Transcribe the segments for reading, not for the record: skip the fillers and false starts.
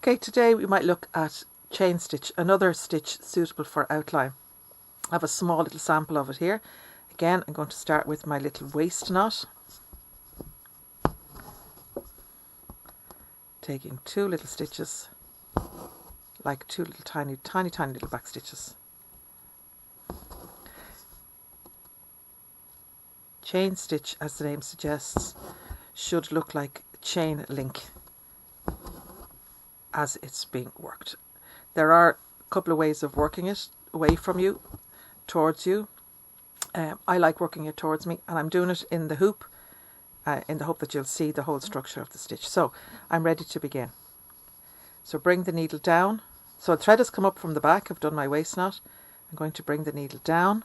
Okay, today we might look at chain stitch, another stitch suitable for outline. I have a small little sample of it here. Again, I'm going to start with my little waist knot, taking 2 little stitches, like 2 little tiny little back stitches. Chain stitch, as the name suggests, should look like a chain link as it's being worked. There are a couple of ways of working it, away from you, towards you. I like working it towards me, and I'm doing it in the hoop, in the hope that you'll see the whole structure of the stitch. So I'm ready to begin. So bring the needle down. So the thread has come up from the back. I've done my waist knot. I'm going to bring the needle down,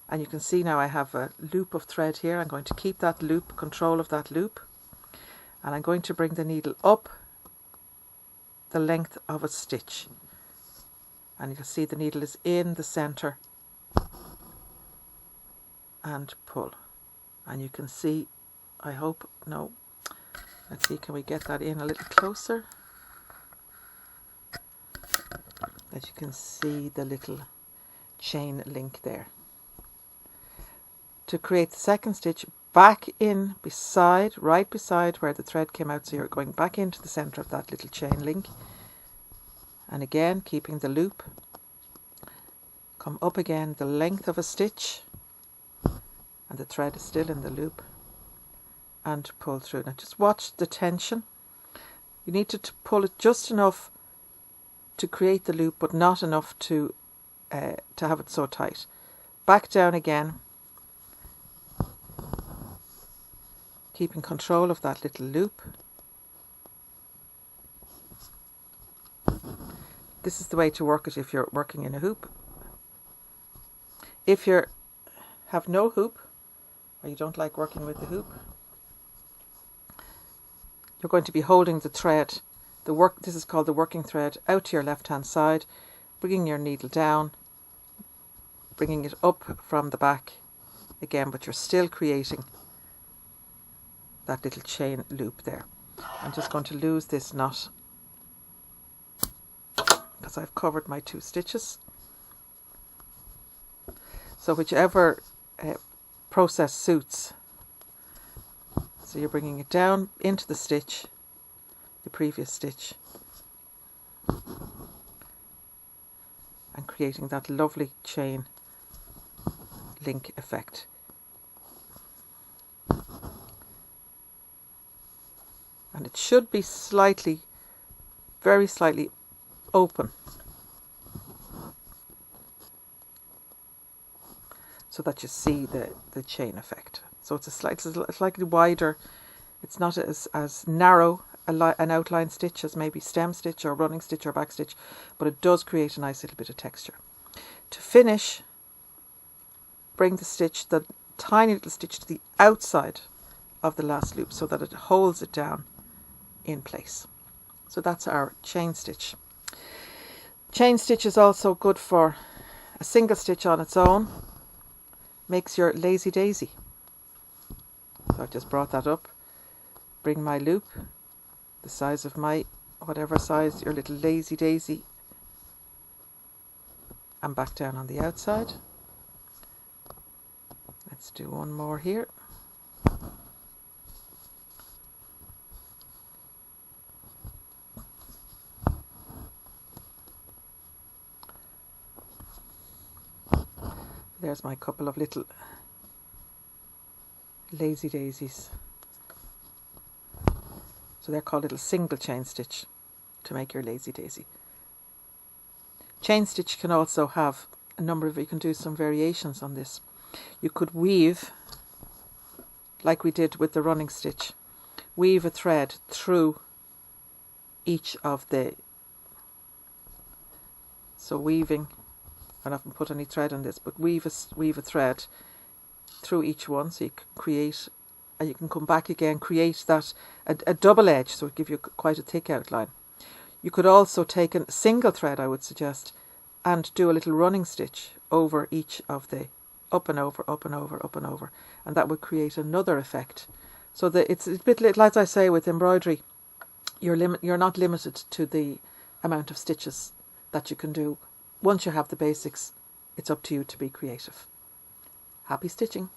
and you can see now I have a loop of thread here. I'm going to keep that loop, control of that loop, and I'm going to bring the needle up the length of a stitch, and you can see the needle is in the center, and pull, and you can see, I hope, no, let's see, can we get that in a little closer, that you can see the little chain link there. To create the second stitch, back in beside, right beside where the thread came out, so you're going back into the center of that little chain link, and again keeping the loop, come up again the length of a stitch, and the thread is still in the loop, and pull through. Now just watch the tension. You need to pull it just enough to create the loop, but not enough to have it so tight. Back down again, keeping control of that little loop. This is the way to work it if you're working in a hoop. If you have no hoop, or you don't like working with the hoop, you're going to be holding the thread, this is called the working thread, out to your left hand side, bringing your needle down, bringing it up from the back again, but you're still creating that little chain loop there. I'm just going to lose this knot because I've covered my 2 stitches. So whichever process suits. So you're bringing it down into the stitch, the previous stitch, and creating that lovely chain link effect. And it should be slightly, very slightly open, so that you see the chain effect. So it's a slightly wider, it's not as narrow an outline stitch as maybe stem stitch or running stitch or back stitch, but it does create a nice little bit of texture. To finish, bring the tiny little stitch to the outside of the last loop so that it holds it down in place. So that's our chain stitch. Chain stitch is also good for a single stitch on its own, makes your lazy daisy. So I've just brought that up, bring my loop the size of my, whatever size your little lazy daisy, and back down on the outside. Let's do one more here. There's my couple of little lazy daisies. So they're called little single chain stitch to make your lazy daisy. Chain stitch can also have a number of, you can do some variations on this. You could weave, like we did with the running stitch, weave a thread through each of the, so weaving, I haven't put any thread on this, but weave a thread through each one, so you can create, and you can come back again, create that a double edge, so it give you quite a thick outline. You could also take a single thread, I would suggest, and do a little running stitch over each of the up and over, up and over, up and over, and that would create another effect. So that it's a bit like, as I say, with embroidery, you're not limited to the amount of stitches that you can do. Once you have the basics, it's up to you to be creative. Happy stitching.